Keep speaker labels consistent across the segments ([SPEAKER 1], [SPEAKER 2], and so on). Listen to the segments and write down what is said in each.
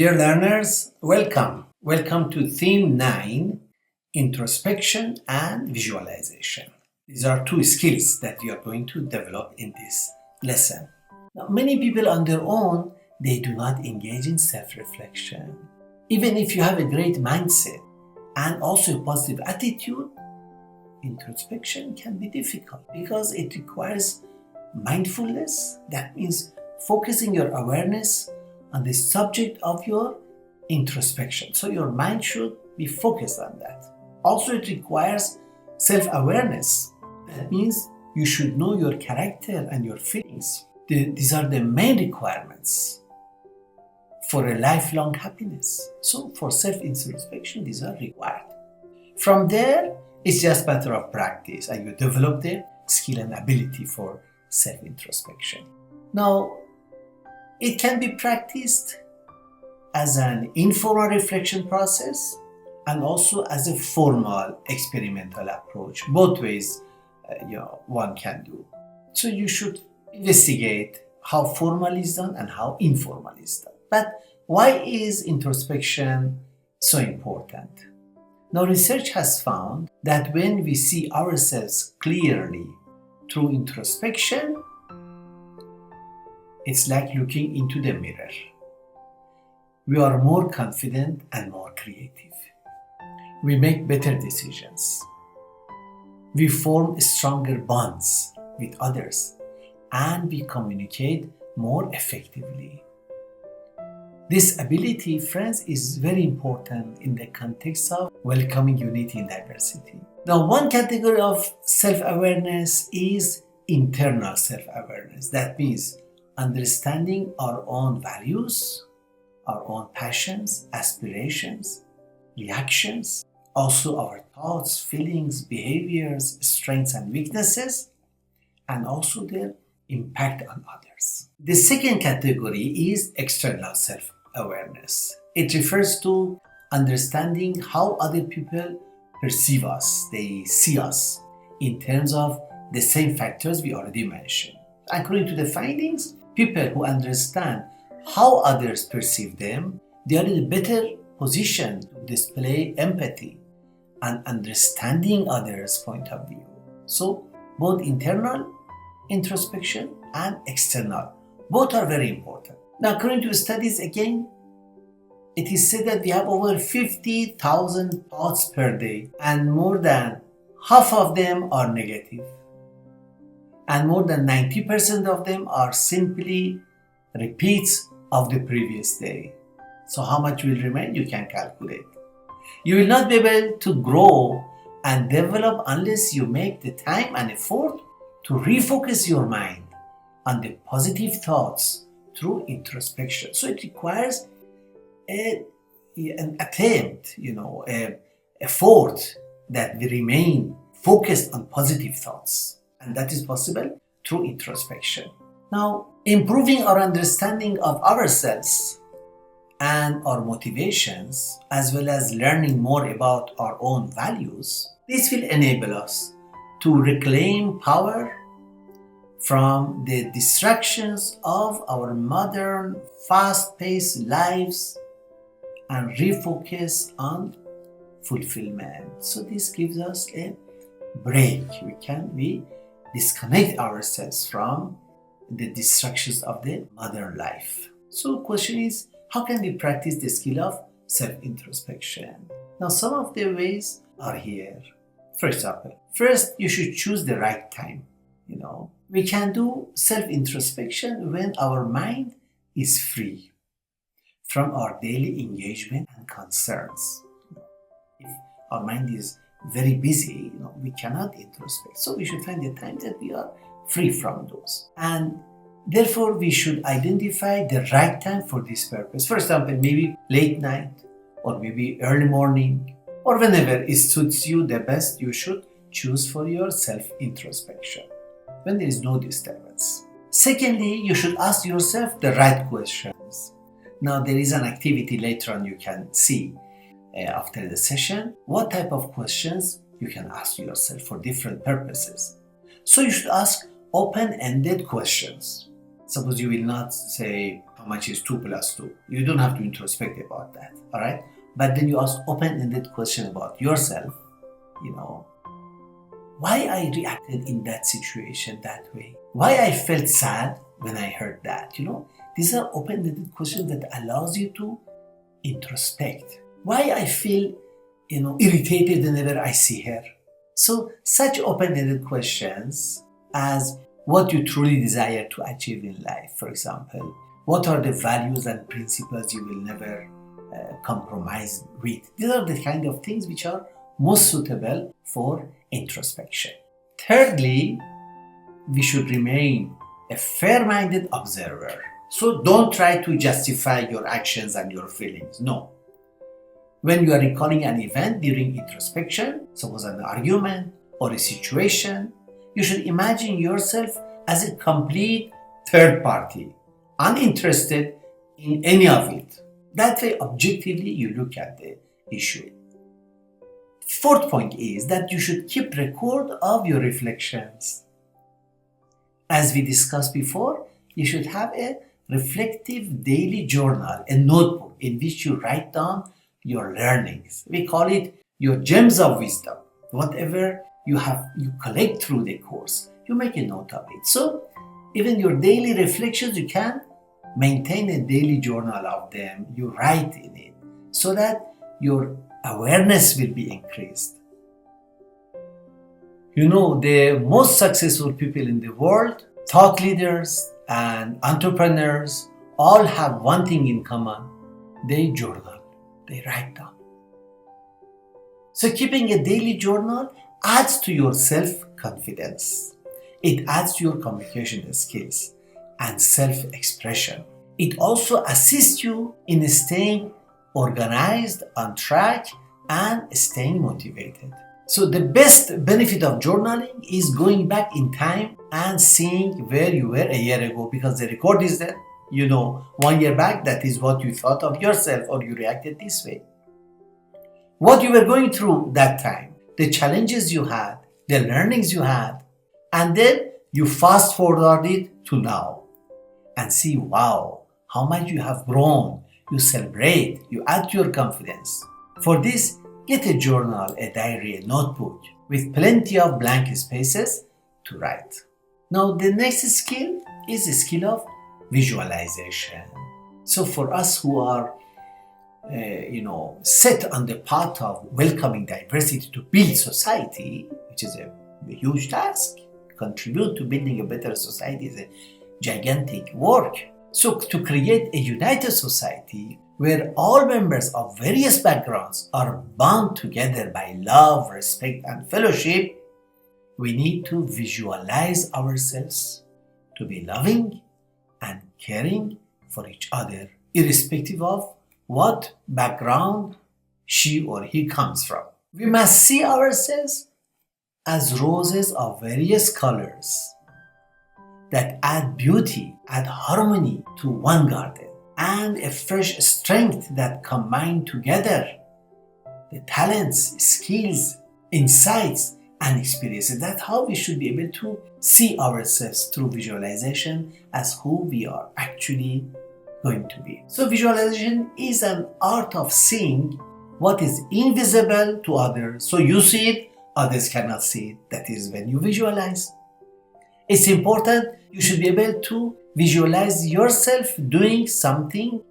[SPEAKER 1] Dear learners, welcome. Welcome to Theme 9, Introspection and Visualization. These are two skills that we are going to develop in this lesson. Now, many people on their own, they do not engage in self-reflection. Even if you have a great mindset and also a positive attitude, introspection can be difficult because it requires mindfulness. That means focusing your awareness on the subject of your introspection. So your mind should be focused on that. Also, it requires self-awareness. That means you should know your character and your feelings. These are the main requirements for a lifelong happiness. So for self-introspection, these are required. From there, it's just a matter of practice and you develop the skill and ability for self-introspection. Now, it can be practiced as an informal reflection process and also as a formal experimental approach. Both ways one can do. So you should investigate how formal is done and how informal is done. But why is introspection so important? Now, research has found that when we see ourselves clearly through introspection, it's like looking into the mirror. We are more confident and more creative. We make better decisions. We form stronger bonds with others and we communicate more effectively. This ability, friends, is very important in the context of welcoming unity in diversity. Now, one category of self-awareness is internal self-awareness. That means understanding our own values, our own passions, aspirations, reactions, also our thoughts, feelings, behaviors, strengths and weaknesses, and also their impact on others. The second category is external self-awareness. It refers to understanding how other people perceive us, they see us in terms of the same factors we already mentioned. According to the findings, people who understand how others perceive them, they are in a better position to display empathy and understanding others' point of view. So both internal introspection and external, both are very important. Now, according to studies, again, it is said that we have over 50,000 thoughts per day and more than half of them are negative. And more than 90% of them are simply repeats of the previous day. So how much will remain? You can calculate. You will not be able to grow and develop unless you make the time and effort to refocus your mind on the positive thoughts through introspection. So it requires an attempt, effort that we remain focused on positive thoughts. And that is possible through introspection. Now, improving our understanding of ourselves and our motivations, as well as learning more about our own values, this will enable us to reclaim power from the distractions of our modern, fast-paced lives and refocus on fulfillment. So this gives us a break. We disconnect ourselves from the distractions of the modern life. So the question is, how can we practice the skill of self-introspection? Now, some of the ways are here. For example, first, you should choose the right time. We can do self-introspection when our mind is free from our daily engagement and concerns. If our mind is very busy, we cannot introspect. So we should find the time that we are free from those. And therefore, we should identify the right time for this purpose. For example, maybe late night or maybe early morning or whenever it suits you the best, you should choose for your self-introspection when there is no disturbance. Secondly, you should ask yourself the right questions. Now, there is an activity later on you can see after the session, what type of questions you can ask yourself for different purposes. So you should ask open-ended questions. Suppose you will not say how much is 2 plus 2. You don't have to introspect about that, all right? But then you ask open-ended question about yourself, why I reacted in that situation that way, why I felt sad when I heard that, These are open-ended questions that allows you to introspect. Why I feel, irritated whenever I see her. So such open-ended questions as what you truly desire to achieve in life, for example. What are the values and principles you will never compromise with? These are the kind of things which are most suitable for introspection. Thirdly, we should remain a fair-minded observer. So don't try to justify your actions and your feelings. No. When you are recalling an event during introspection, suppose an argument or a situation, you should imagine yourself as a complete third party, uninterested in any of it. That way, objectively, you look at the issue. Fourth point is that you should keep record of your reflections. As we discussed before, you should have a reflective daily journal, a notebook in which you write down your learnings. We call it your gems of wisdom. Whatever you collect through the course, you make a note of it. So even your daily reflections, you can maintain a daily journal of them. You write in it so that your awareness will be increased. The most successful people in the world, thought leaders and entrepreneurs, all have one thing in common. They journal. They write down. So keeping a daily journal adds to your self-confidence. It adds to your communication skills and self-expression. It also assists you in staying organized, on track, and staying motivated. So the best benefit of journaling is going back in time and seeing where you were a year ago, because the record is that, 1 year back, that is what you thought of yourself, or you reacted this way. What you were going through that time, the challenges you had, the learnings you had, and then you fast forward it to now and see, wow, how much you have grown. You celebrate, you add to your confidence. For this, get a journal, a diary, a notebook with plenty of blank spaces to write. Now, the next skill is a skill of visualization. So for us who are, set on the path of welcoming diversity to build society, which is a huge task, contribute to building a better society is a gigantic work. So to create a united society where all members of various backgrounds are bound together by love, respect, and fellowship, we need to visualize ourselves to be loving and caring for each other, irrespective of what background she or he comes from. We must see ourselves as roses of various colors that add beauty, add harmony to one garden, and a fresh strength that combine together the talents, skills, insights, and experiences. That's how we should be able to see ourselves through visualization as who we are actually going to be. So visualization is an art of seeing what is invisible to others. So you see it, others cannot see it. That is when you visualize. It's important, you should be able to visualize yourself doing something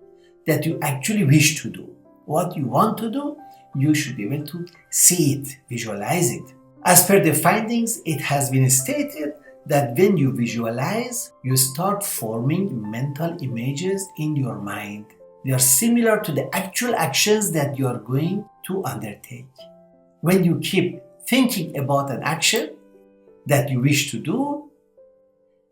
[SPEAKER 1] that you actually wish to do. What you want to do, you should be able to see it, visualize it. As per the findings, it has been stated that when you visualize, you start forming mental images in your mind. They are similar to the actual actions that you are going to undertake. When you keep thinking about an action that you wish to do,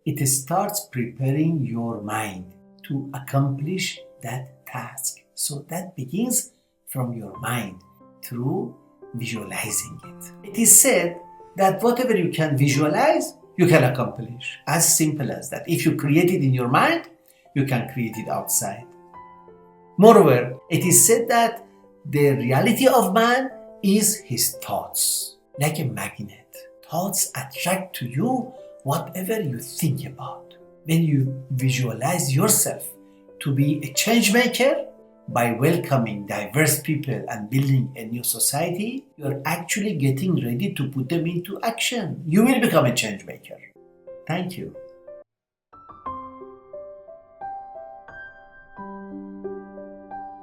[SPEAKER 1] it starts preparing your mind to accomplish that task. So that begins from your mind through visualizing it. It is said that whatever you can visualize, you can accomplish. As simple as that. If you create it in your mind, you can create it outside. Moreover, it is said that the reality of man is his thoughts. Like a magnet, thoughts attract to you whatever you think about. When you visualize yourself to be a change maker, by welcoming diverse people and building a new society, you're actually getting ready to put them into action. You will become a change maker. Thank you.